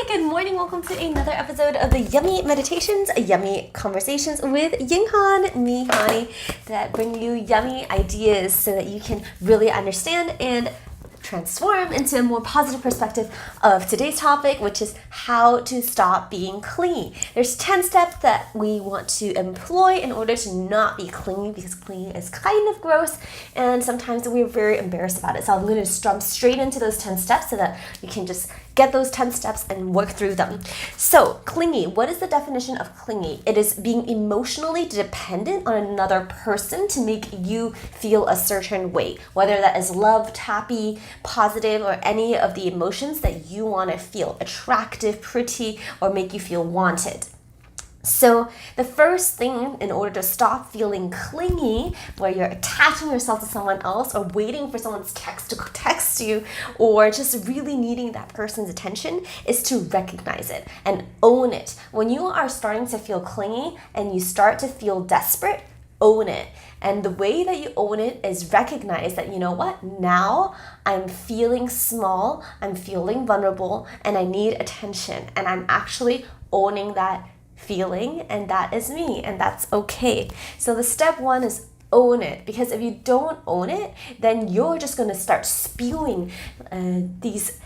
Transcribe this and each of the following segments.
Hi, good morning. Welcome to another episode of the Yummy Meditations, Yummy Conversations with Yinghan, me, Hani, that bring you yummy ideas so that you can really understand and transform into a more positive perspective of today's topic, which is how to stop being clingy. There's 10 steps that we want to employ in order to not be clingy, because clingy is kind of gross and sometimes we're very embarrassed about it. So I'm going to jump straight into those 10 steps so that you can just get those 10 steps and work through them. So clingy, what is the definition of clingy? It is being emotionally dependent on another person to make you feel a certain way, whether that is love, happy, positive, or any of the emotions that you want to feel, attractive, pretty, or make you feel wanted. So the first thing in order to stop feeling clingy, where you're attaching yourself to someone else or waiting for someone's text to text you or just really needing that person's attention, is to recognize it and own it. When you are starting to feel clingy and you start to feel desperate, own it. And the way that you own it is recognize that, you know what, now I'm feeling small, I'm feeling vulnerable, and I need attention. And I'm actually owning that feeling, and that is me, and that's okay. So the step one is own it, because if you don't own it, then you're just going to start spewing these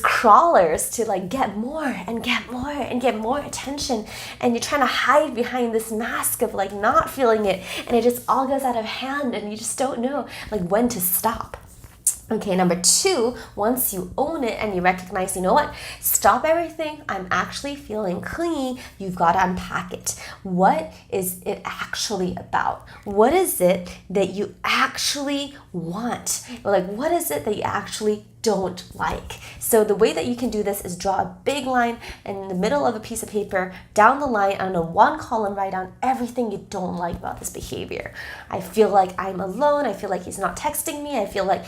crawlers to like get more and get more and get more attention, and you're trying to hide behind this mask of like not feeling it, and it just all goes out of hand and you just don't know like when to stop. Okay, number two, once you own it and you recognize, you know what, stop everything, I'm actually feeling clingy, you've got to unpack it. What is it actually about? What is it that you actually want? Or like, what is it that you actually don't like? So the way that you can do this is draw a big line in the middle of a piece of paper, down the line, on a one column, write down everything you don't like about this behavior. I feel like I'm alone. I feel like he's not texting me. I feel like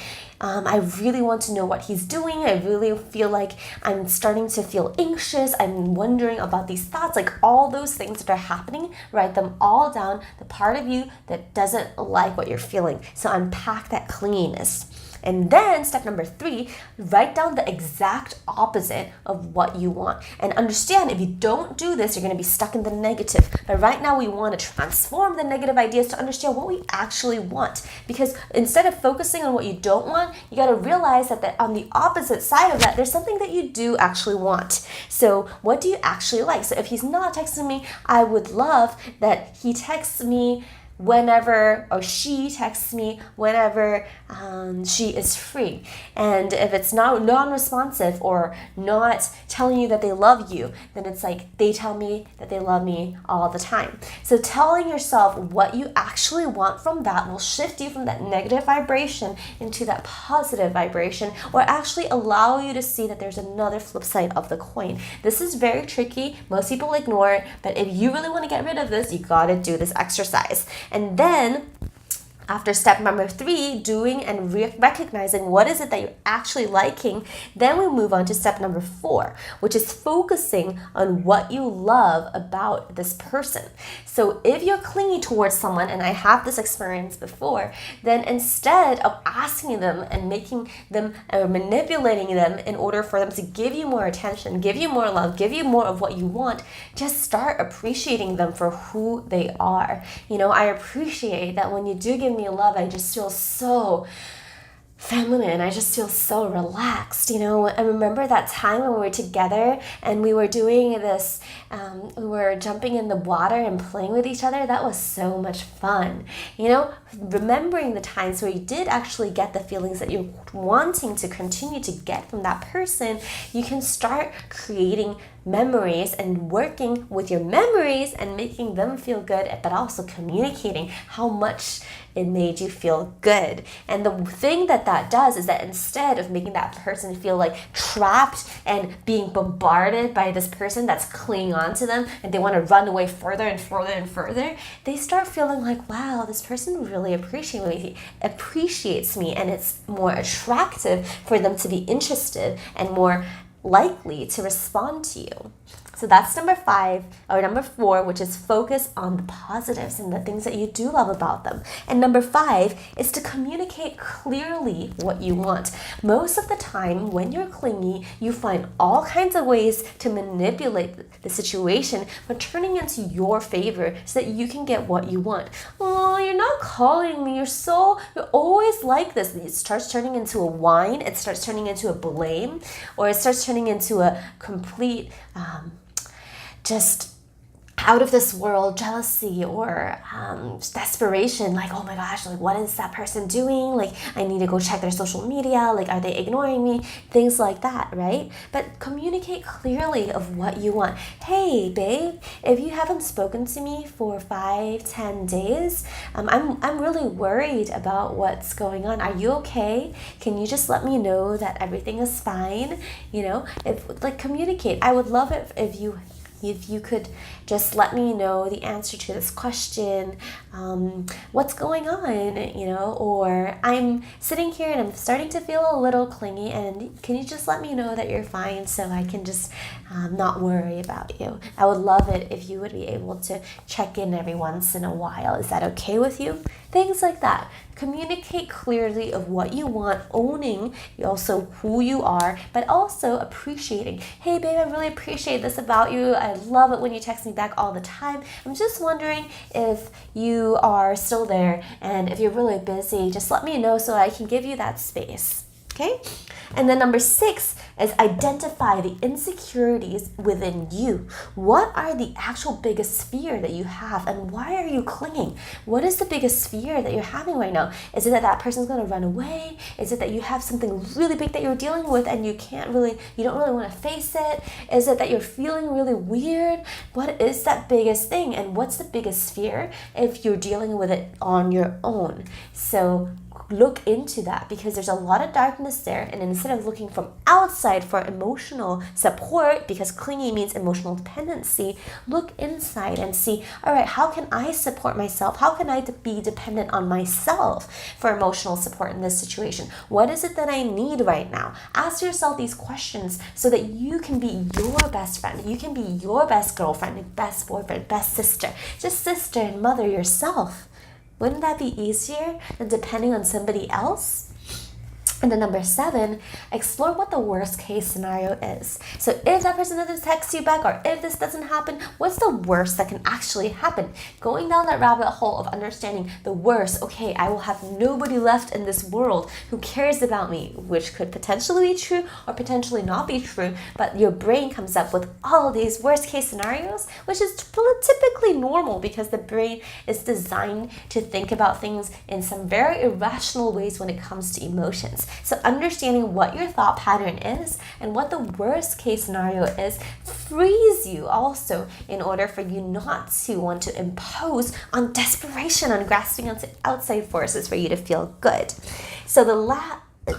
I really want to know what he's doing. I really feel like I'm starting to feel anxious. I'm wondering about these thoughts, like all those things that are happening, write them all down, the part of you that doesn't like what you're feeling. So unpack that clinginess. And then step number three, write down the exact opposite of what you want. And understand, if you don't do this, you're going to be stuck in the negative. But right now we want to transform the negative ideas to understand what we actually want. Because instead of focusing on what you don't want, you got to realize that on the opposite side of that, there's something that you do actually want. So what do you actually like? So if he's not texting me, I would love that he texts me whenever, or she texts me whenever she is free. And if it's not non-responsive or not telling you that they love you, then it's like they tell me that they love me all the time. So telling yourself what you actually want from that will shift you from that negative vibration into that positive vibration, or actually allow you to see that there's another flip side of the coin. This is very tricky. Most people ignore it, but if you really want to get rid of this, you got to do this exercise. And then after step number three, doing and recognizing what is it that you're actually liking, then we move on to step number four, which is focusing on what you love about this person. So if you're clingy towards someone, and I have this experience before, then instead of asking them and making them or manipulating them in order for them to give you more attention, give you more love, give you more of what you want, just start appreciating them for who they are. You know, I appreciate that when you do give me love, I just feel so feminine. I just feel so relaxed. You know, I remember that time when we were together and we were doing this, we were jumping in the water and playing with each other. That was so much fun. You know, remembering the times where you did actually get the feelings that you're wanting to continue to get from that person, you can start creating memories and working with your memories and making them feel good, but also communicating how much it made you feel good. And the thing that does is that instead of making that person feel like trapped and being bombarded by this person that's clinging on to them and they want to run away further and further and further, they start feeling like, wow, this person really appreciates me, and it's more attractive for them to be interested and more likely to respond to you. So that's number 5 or number 4, which is focus on the positives and the things that you do love about them. And number 5 is to communicate clearly what you want. Most of the time when you're clingy, you find all kinds of ways to manipulate the situation, but turning into your favor so that you can get what you want. Oh, you're not calling me. You're always like this. It starts turning into a whine. It starts turning into a blame, or it starts turning into a complete just out of this world jealousy or desperation, like, oh my gosh, like what is that person doing? Like I need to go check their social media, like are they ignoring me? Things like that, right? But communicate clearly of what you want. Hey babe, if you haven't spoken to me for 5-10 days, I'm really worried about what's going on. Are you okay? Can you just let me know that everything is fine? Communicate. I would love it if you could just let me know the answer to this question, what's going on, or I'm sitting here and I'm starting to feel a little clingy, and can you just let me know that you're fine so I can just not worry about you? I would love it if you would be able to check in every once in a while. Is that okay with you? Things like that. Communicate clearly of what you want, owning also who you are, but also appreciating. Hey babe, I really appreciate this about you. I love it when you text me back all the time. I'm just wondering if you are still there, and if you're really busy, just let me know so I can give you that space. Okay? And then number 6 is identify the insecurities within you. What are the actual biggest fear that you have, and why are you clinging? What is the biggest fear that you're having right now? Is it that person's going to run away? Is it that you have something really big that you're dealing with and you don't really want to face it? Is it that you're feeling really weird? What is that biggest thing, and what's the biggest fear if you're dealing with it on your own? So look into that, because there's a lot of darkness there, and instead of looking from outside for emotional support, because clingy means emotional dependency, look inside and see, all right, how can I support myself? How can I be dependent on myself for emotional support in this situation? What is it that I need right now? Ask yourself these questions so that you can be your best friend. You can be your best girlfriend, best boyfriend, best sister, just sister and mother yourself. Wouldn't that be easier than depending on somebody else? And then number 7, explore what the worst case scenario is. So if that person doesn't text you back, or if this doesn't happen, what's the worst that can actually happen? Going down that rabbit hole of understanding the worst, okay, I will have nobody left in this world who cares about me, which could potentially be true or potentially not be true, but your brain comes up with all of these worst case scenarios, which is typically normal because the brain is designed to think about things in some very irrational ways when it comes to emotions. So understanding what your thought pattern is and what the worst case scenario is frees you also in order for you not to want to impose on desperation, on grasping onto outside forces for you to feel good. So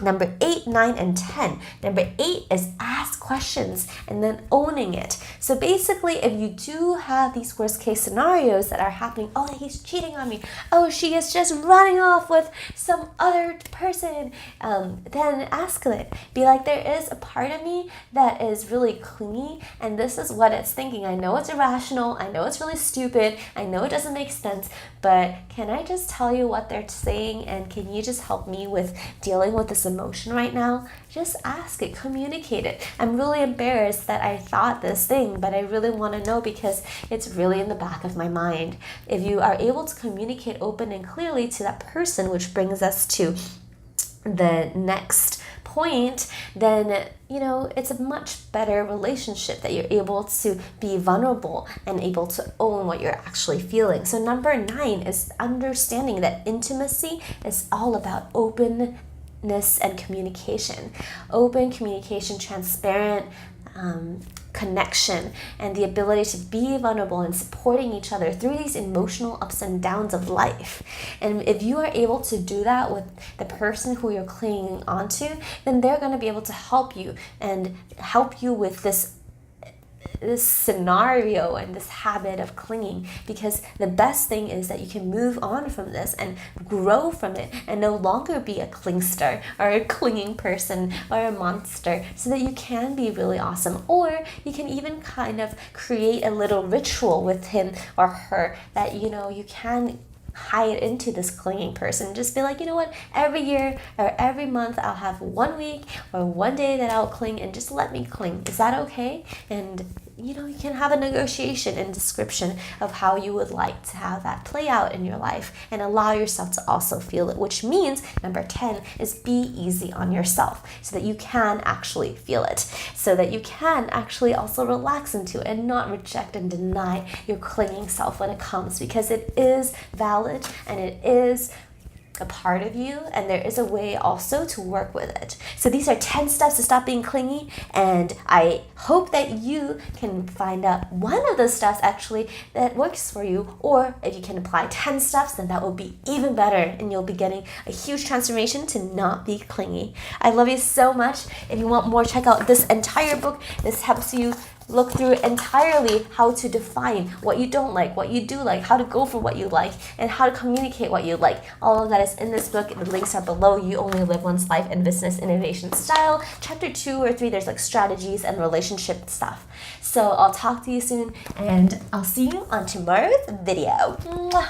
number 8, 9, and 10. Number 8 is ask questions and then owning it. So basically, if you do have these worst case scenarios that are happening, oh, he's cheating on me, oh, she is just running off with some other person, then ask it. Be like, there is a part of me that is really clingy, and this is what it's thinking. I know it's irrational, I know it's really stupid, I know it doesn't make sense, but can I just tell you what they're saying, and can you just help me with dealing with this emotion right now? Just ask it, communicate it. I'm really embarrassed that I thought this thing, but I really want to know because it's really in the back of my mind. If you are able to communicate open and clearly to that person, which brings us to the next point, then it's a much better relationship that you're able to be vulnerable and able to own what you're actually feeling. So number 9 is understanding that intimacy is all about openness and communication. Open communication, transparent connection, and the ability to be vulnerable and supporting each other through these emotional ups and downs of life. And if you are able to do that with the person who you're clinging onto, then they're going to be able to help you and help you with this this scenario and this habit of clinging, because the best thing is that you can move on from this and grow from it and no longer be a clingster or a clinging person or a monster, so that you can be really awesome. Or you can even kind of create a little ritual with him or her that, you know, you can hide into this clinging person. Just be like, you know what, every year or every month I'll have 1 week or 1 day that I'll cling, and just let me cling. Is that okay? And you know, you can have a negotiation and description of how you would like to have that play out in your life, and allow yourself to also feel it, which means number 10 is be easy on yourself, so that you can actually feel it, so that you can actually also relax into it and not reject and deny your clinging self when it comes, because it is valid and it is a part of you, and there is a way also to work with it. So these are 10 steps to stop being clingy, and I hope that you can find out one of those steps actually that works for you, or if you can apply 10 steps, then that will be even better, and you'll be getting a huge transformation to not be clingy. I love you so much. If you want more, check out this entire book. This helps you look through entirely how to define what you don't like, what you do like, how to go for what you like, and how to communicate what you like. All of that is in this book. The links are below. You Only Live Once Life and Business Innovation Style. Chapter 2 or 3, there's like strategies and relationship stuff. So I'll talk to you soon, and I'll see you on tomorrow's video. Mwah.